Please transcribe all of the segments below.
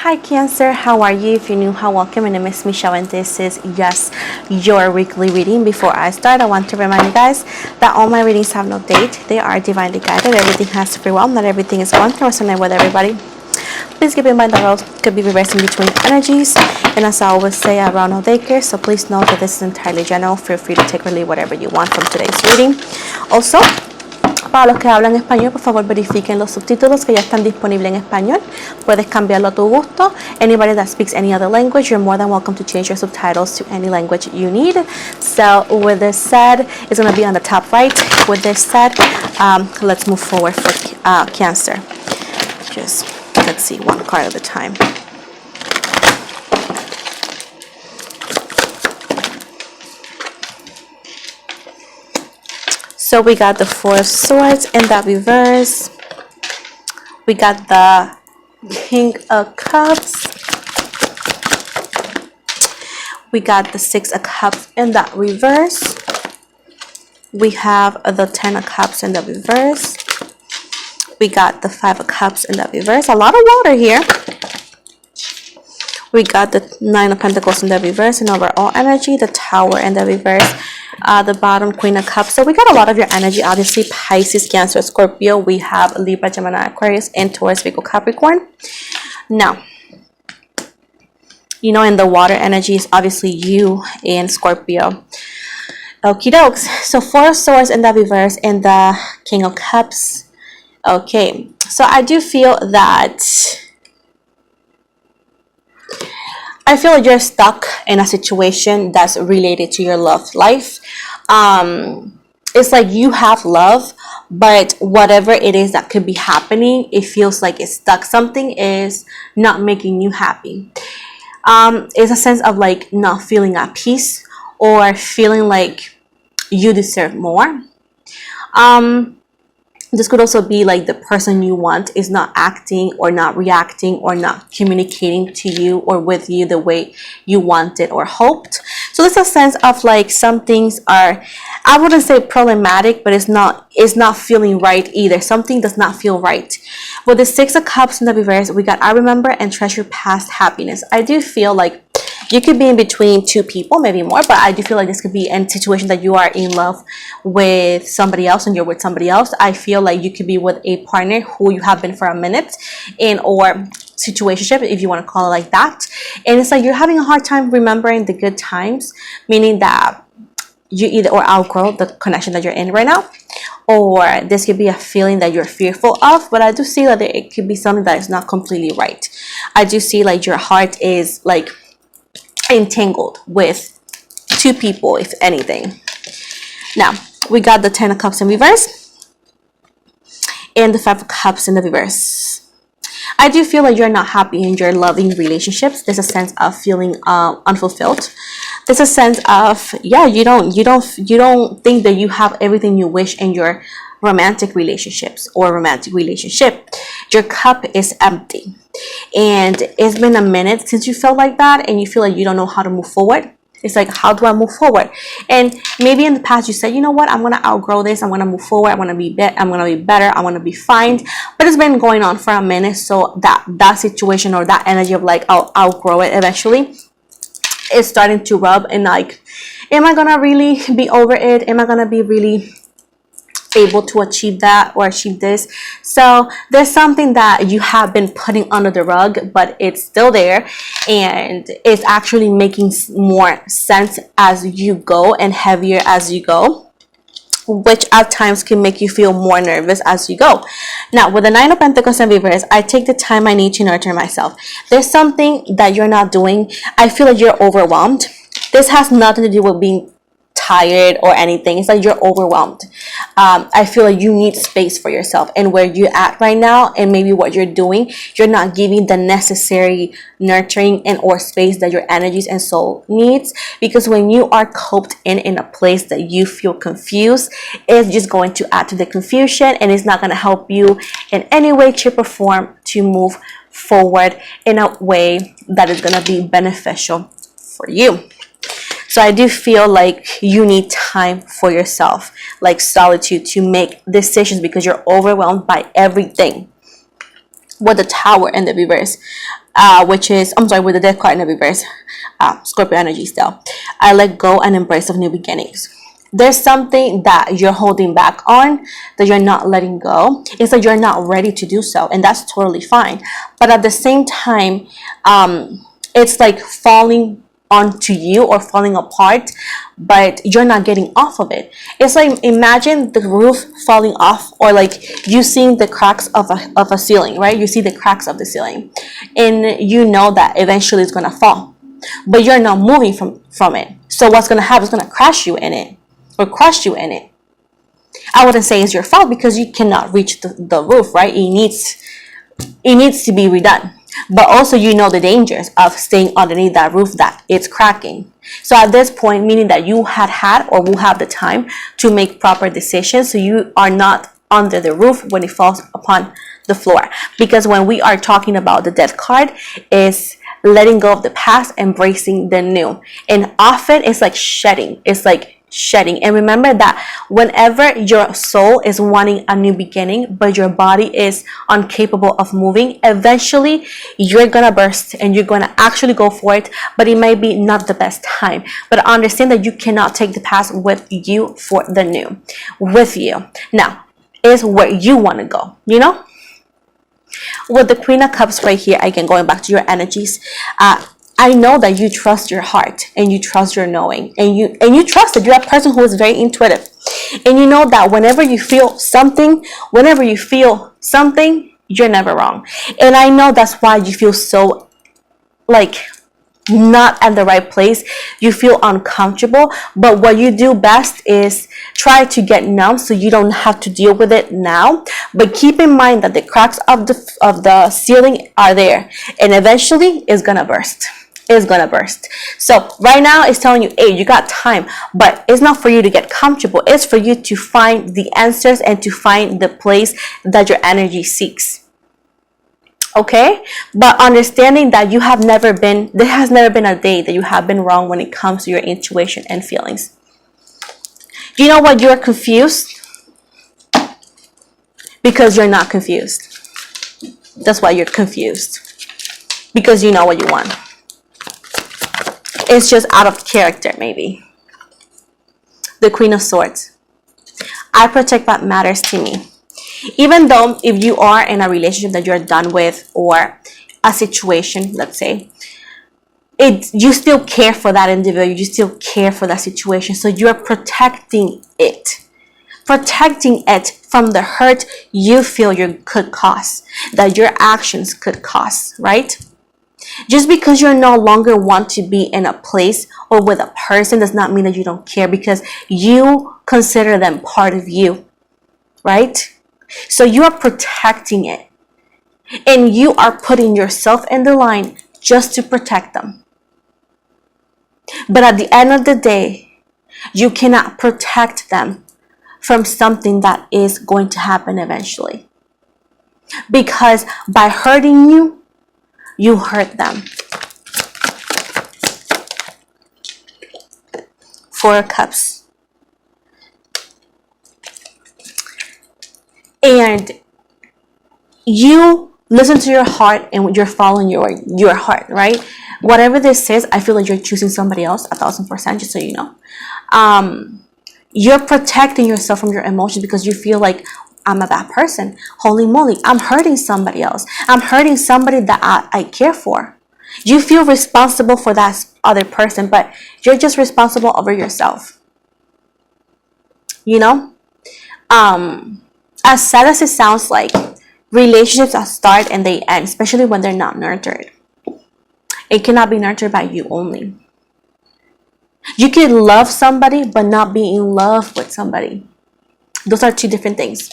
Hi Cancer, how are you? If you're new, hi, welcome. My name is Michelle and this is your weekly reading. Before I start, I want to remind you guys that all my readings have no date. They are divinely guided. Everything has free will. Not everything is going to resonate with everybody. Please keep in mind that roles could be reversing between energies, and as I always say, around no daycare, so please note that this is entirely general. Feel free to take or leave whatever you want from today's reading. Also, para los que hablan español, por favor verifiquen los subtítulos que ya están disponibles en español. Puedes cambiarlo a tu gusto. Anybody that speaks any other language, you're more than welcome to change your subtitles to any language you need. So with this said, it's going to be on the top right. With this said, let's move forward for Cancer. Just let's see, one card at a time. So we got the Four of Swords in that reverse. We got the King of Cups. We got the Six of Cups in that reverse. We have the Ten of Cups in the reverse. We got the Five of Cups in the reverse. A lot of water here. We got the Nine of Pentacles in the reverse, and overall energy, the Tower in the reverse. The bottom, Queen of Cups. So we got a lot of your energy, obviously. Pisces, Cancer, Scorpio. We have Libra, Gemini, Aquarius, and Taurus, Virgo, Capricorn. Now, you know, in the water energy is obviously you and Scorpio. Okie dokes. So Four of Swords in the reverse and the King of Cups. Okay, so I do feel that you're stuck in a situation that's related to your love life. It's like you have love, but whatever it is that could be happening, it feels like it's stuck. Something is not making you happy. It's a sense of like not feeling at peace or feeling like you deserve more. This could also be like the person you want is not acting or not reacting or not communicating to you or with you the way you wanted or hoped. So there's a sense of like some things are, I wouldn't say problematic, but it's not feeling right either. Something does not feel right. With the Six of Cups in the reverse, we got I remember and treasure past happiness. I do feel like you could be in between two people, maybe more, but I do feel like this could be a situation that you are in love with somebody else and you're with somebody else. I feel like you could be with a partner who you have been for a minute in or situationship, if you want to call it like that. And it's like you're having a hard time remembering the good times, meaning that you either or outgrow the connection that you're in right now, or this could be a feeling that you're fearful of. But I do see that it could be something that is not completely right. I do see like your heart is like entangled with two people, if anything. Now we got the Ten of Cups in reverse and the Five of Cups in the reverse. I do feel like you're not happy in your loving relationships. There's a sense of feeling unfulfilled. There's a sense of you don't think that you have everything you wish in your romantic relationships or romantic relationship. Your cup is empty. And it's been a minute since you felt like that and you feel like you don't know how to move forward. It's like, how do I move forward? And maybe in the past you said, you know what, I'm going to outgrow this. I'm going to move forward. I'm going to be better. I'm going to be fine. But it's been going on for a minute. So that situation or that energy of like, I'll outgrow it eventually is starting to rub. And like, am I going to really be over it? Am I going to be really able to achieve that or achieve this? So there's something that you have been putting under the rug, but it's still there and it's actually making more sense as you go and heavier as you go, which at times can make you feel more nervous as you go. Now with the Nine of Pentacles in reverse, I take the time I need to nurture myself. There's something that you're not doing. I feel like you're overwhelmed. This has nothing to do with being tired or anything. It's like you're overwhelmed. I feel like you need space for yourself, and where you're at right now and maybe what you're doing, you're not giving the necessary nurturing and or space that your energies and soul needs, because when you are coped in a place that you feel confused, it's just going to add to the confusion and it's not going to help you in any way, shape or form to move forward in a way that is going to be beneficial for you. So I do feel like you need time for yourself, like solitude, to make decisions because you're overwhelmed by everything. With the Tower in the reverse, which is, I'm sorry, with the death card in the reverse, Scorpio energy still. I let go and embrace of new beginnings. There's something that you're holding back on, that you're not letting go. It's that you're not ready to do so, and that's totally fine. But at the same time, it's like falling onto you or falling apart, but you're not getting off of it. It's like, imagine the roof falling off, or like you seeing the cracks of a ceiling, right? You see the cracks of the ceiling, and you know that eventually it's gonna fall, but you're not moving from it. So what's gonna happen is gonna crash you in it, or crush you in it. I wouldn't say it's your fault, because you cannot reach the roof, right? It needs to be redone. But also, you know the dangers of staying underneath that roof that it's cracking. So at this point, meaning that you had or will have the time to make proper decisions, so you are not under the roof when it falls upon the floor. Because when we are talking about the death card, is letting go of the past, embracing the new. And often it's like shedding. It's like shedding. And remember that whenever your soul is wanting a new beginning, but your body is incapable of moving, eventually you're gonna burst and you're gonna actually go for it, but it might be not the best time. But understand that you cannot take the past with you for the new. With you now is where you want to go, you know. With the Queen of Cups right here, again, going back to your energies, I know that you trust your heart, and you trust your knowing, and you trust that you're a person who is very intuitive, and you know that whenever you feel something, you're never wrong. And I know that's why you feel so like not at the right place. You feel uncomfortable, but what you do best is try to get numb so you don't have to deal with it now. But keep in mind that the cracks of the ceiling are there, and eventually it's gonna burst. Is gonna burst. So right now it's telling you, hey, you got time, but it's not for you to get comfortable. It's for you to find the answers and to find the place that your energy seeks. Okay, but understanding that there has never been a day that you have been wrong when it comes to your intuition and feelings. You know what? You're confused because you're not confused. That's why you're confused, because you know what you want. It's just out of character, maybe. The Queen of Swords. I protect what matters to me. Even though if you are in a relationship that you're done with, or a situation, let's say, you still care for that individual, you still care for that situation, so you're protecting it from the hurt you feel you could cause, that your actions could cause, right? Just because you no longer want to be in a place or with a person does not mean that you don't care, because you consider them part of you, right? So you are protecting it, and you are putting yourself in the line just to protect them. But at the end of the day, you cannot protect them from something that is going to happen eventually. Because by hurting you, you hurt them. Four of Cups. And you listen to your heart, and you're following your heart, right? Whatever this is, I feel like you're choosing somebody else 1000%, just so you know. You're protecting yourself from your emotions because you feel like, I'm a bad person. Holy moly, I'm hurting somebody else. I'm hurting somebody that I care for. You feel responsible for that other person, but you're just responsible over yourself. You know? As sad as it sounds, like, relationships that start and they end, especially when they're not nurtured. It cannot be nurtured by you only. You can love somebody but not be in love with somebody. Those are two different things.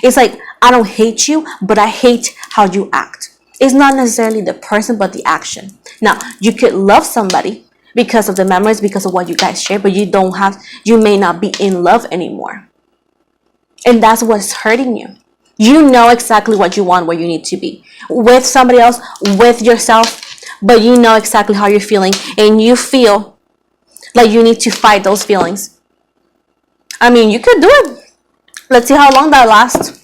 It's like, I don't hate you, but I hate how you act. It's not necessarily the person, but the action. Now, you could love somebody because of the memories, because of what you guys share, but you may not be in love anymore. And that's what's hurting you. You know exactly what you want, where you need to be. With somebody else, with yourself, but you know exactly how you're feeling, and you feel like you need to fight those feelings. I mean, you could do it. Let's see how long that lasts.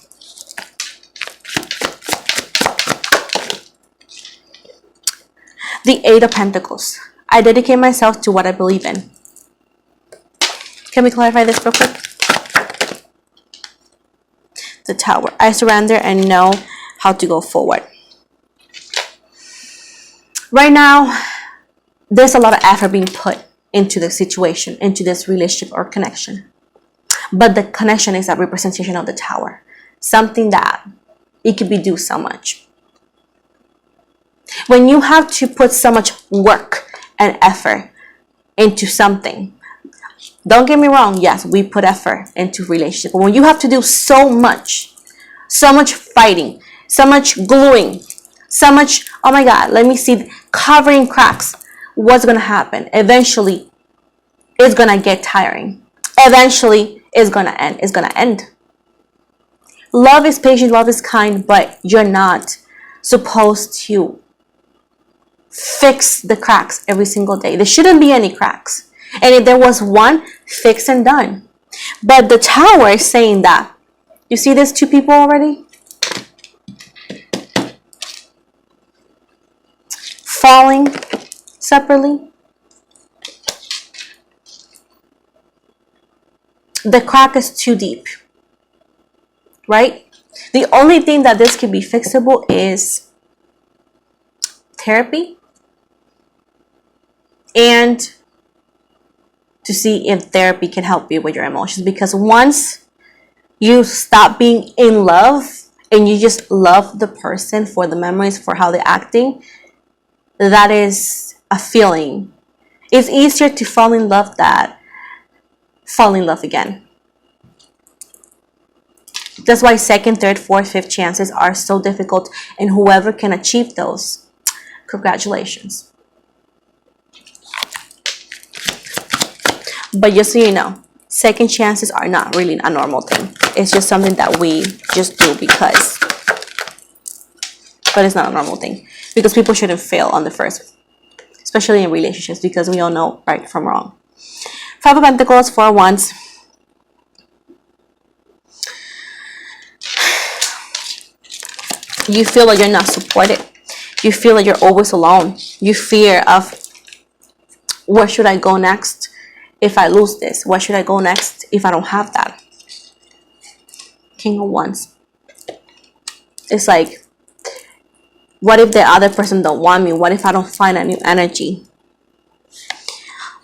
The Eight of Pentacles. I dedicate myself to what I believe in. Can we clarify this real quick? The Tower. I surrender and know how to go forward. Right now, there's a lot of effort being put into the situation, into this relationship or connection. But the connection is a representation of the Tower. Something that it could be do so much. When you have to put so much work and effort into something, don't get me wrong, yes, we put effort into relationship. But when you have to do so much fighting, so much gluing, so much, oh my God, let me see, covering cracks, what's going to happen? Eventually, it's going to get tiring. Eventually, it's going to end. It's going to end. Love is patient, love is kind, but you're not supposed to fix the cracks every single day. There shouldn't be any cracks. And if there was one, fix and done. But the Tower is saying that, you see these two people already? Falling separately. The crack is too deep, right? The only thing that this could be fixable is therapy and to see if therapy can help you with your emotions. Because once you stop being in love and you just love the person for the memories, for how they're acting, that is a feeling. It's easier to fall in love than fall in love again. That's why second, third, fourth, fifth chances are so difficult, and whoever can achieve those, congratulations. But just so you know, second chances are not really a normal thing. It's just something that we just do because. But it's not a normal thing. Because people shouldn't fail on the first. Especially in relationships, because we all know right from wrong. Five of Pentacles, Four of Wands. You feel like you're not supported. You feel like you're always alone. You fear of, where should I go next if I lose this? Where should I go next if I don't have that? King of Wands. It's like, what if the other person don't want me? What if I don't find a new energy?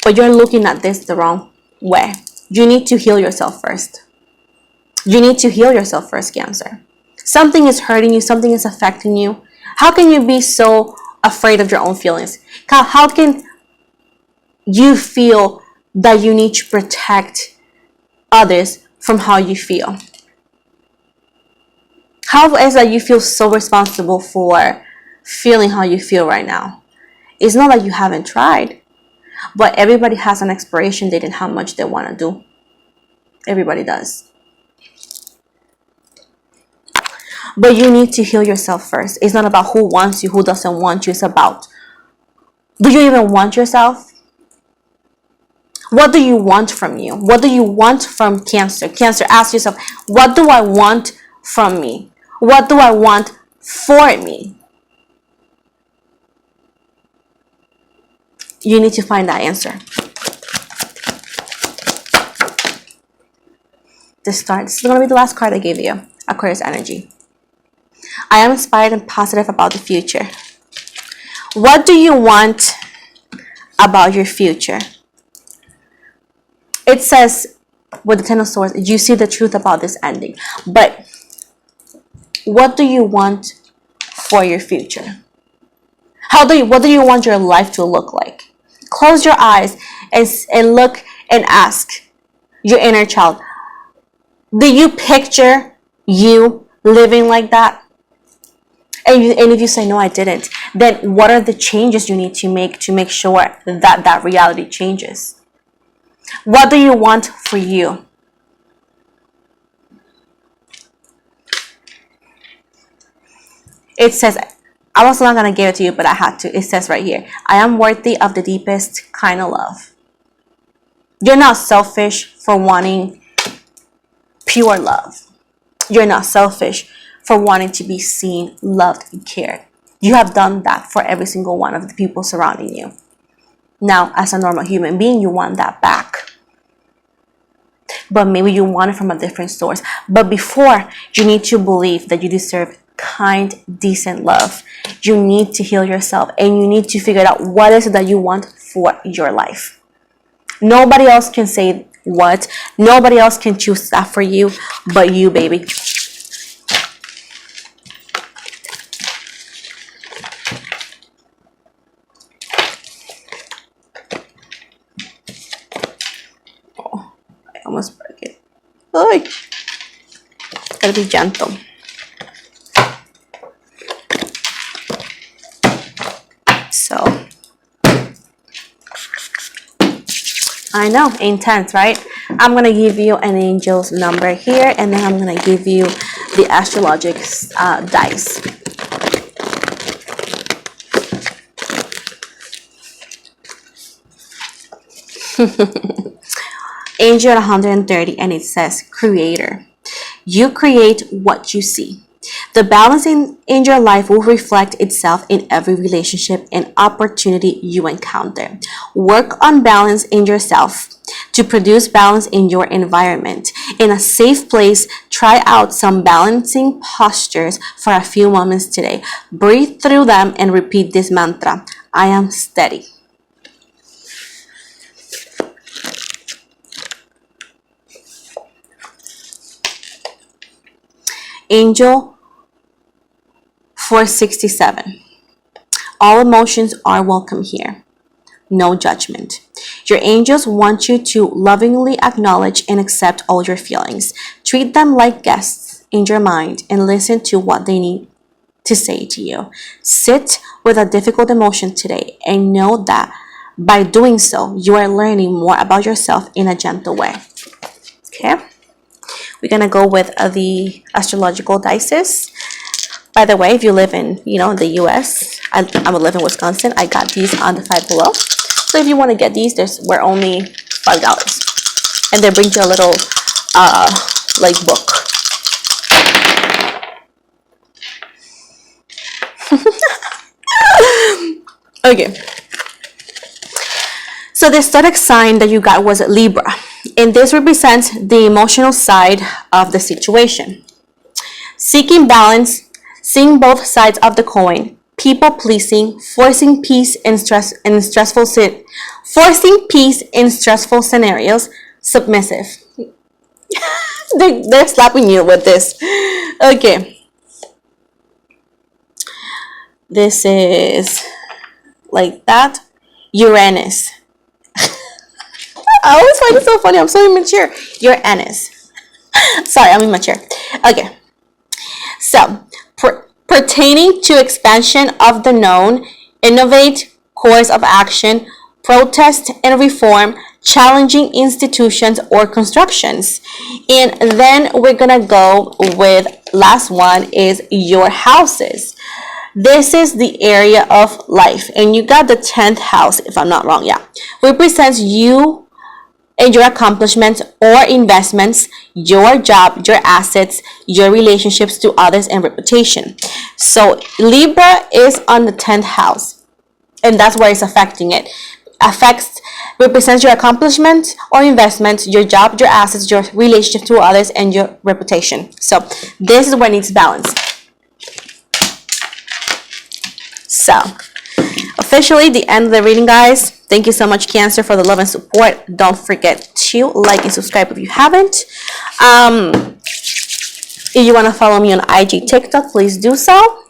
But you're looking at this the wrong way. You need to heal yourself first. You need to heal yourself first, Cancer. Something is hurting you. Something is affecting you. How can you be so afraid of your own feelings? How can you feel that you need to protect others from how you feel? How is that you feel so responsible for feeling how you feel right now? It's not like you haven't tried, but everybody has an expiration date and how much they want to do. Everybody does. But you need to heal yourself first. It's not about who wants you, who doesn't want you. It's about, do you even want yourself? What do you want from you? What do you want from Cancer? Cancer, ask yourself, what do I want from me? What do I want for me? You need to find that answer. This is going to be the last card I gave you. Aquarius energy. I am inspired and positive about the future. What do you want about your future? It says, with the Ten of Swords, you see the truth about this ending. But what do you want for your future? What do you want your life to look like? Close your eyes and look and ask your inner child, do you picture you living like that? And if you say, no, I didn't, then what are the changes you need to make sure that that reality changes? What do you want for you? It says, I was not going to give it to you, but I had to. It says right here, I am worthy of the deepest kind of love. You're not selfish for wanting pure love. You're not selfish for wanting to be seen, loved, and cared. You have done that for every single one of the people surrounding you. Now, as a normal human being, you want that back. But maybe you want it from a different source. But before, you need to believe that you deserve kind, decent love. You need to heal yourself, and you need to figure out what is it that you want for your life. Nobody else can say what. Nobody else can choose that for you but you, baby. Oh, I almost broke it. Oh, gotta be gentle. So, I know, intense, right? I'm gonna give you an angel's number here, and then I'm gonna give you the astrologic dice. Angel 130, and it says creator. You create what you see. The balance in your life will reflect itself in every relationship and opportunity you encounter. Work on balance in yourself to produce balance in your environment. In a safe place, try out some balancing postures for a few moments today. Breathe through them and repeat this mantra: I am steady. Angel 467. All emotions are welcome here. No judgment. Your angels want you to lovingly acknowledge and accept all your feelings. Treat them like guests in your mind and listen to what they need to say to you. Sit with a difficult emotion today and know that by doing so, you are learning more about yourself in a gentle way. Okay? We're going to go with the astrological dices. By the way, if you live in, the US, I live in Wisconsin, I got these on the Five Below. So if you want to get these, we're only $5. And they bring you a little, book. Okay. So the zodiac sign that you got was Libra. And this represents the emotional side of the situation. Seeking balance, seeing both sides of the coin, people pleasing, forcing peace in stressful scenarios, submissive. They're slapping you with this. Okay. This is like that. Uranus. I always find it so funny. I'm so immature. Uranus. Sorry, I'm immature. Okay. So, pertaining to expansion of the known, innovate, course of action, protest and reform, challenging institutions or constructions. And then we're gonna go with last one is your houses. This is the area of life, and you got the 10th house, if I'm not wrong. Yeah, represents you and your accomplishments or investments, your job, your assets, your relationships to others, and reputation. So Libra is on the 10th house, and that's where it's affecting it. Represents your accomplishments or investments, your job, your assets, your relationship to others, and your reputation. So this is when it's balanced. So officially the end of the reading, guys. Thank you so much, Cancer, for the love and support. Don't forget to like and subscribe if you haven't. If you want to follow me on IG, TikTok, please do so.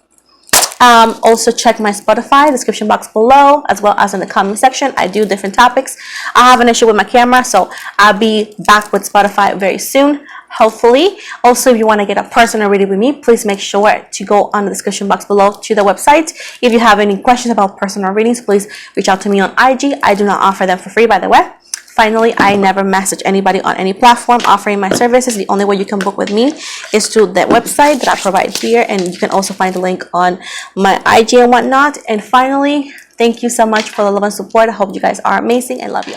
Also check my Spotify description box below, as well as in the comment section. I do different topics. I have an issue with my camera, so I'll be back with Spotify very soon, hopefully. Also, if you want to get a personal reading with me, please make sure to go on the description box below to the website. If you have any questions about personal readings, please reach out to me on IG. I do not offer them for free, by the way. Finally, I never message anybody on any platform offering my services. The only way you can book with me is through the website that I provide here, and you can also find the link on my IG and whatnot. And finally, thank you so much for the love and support. I hope you guys are amazing and love you.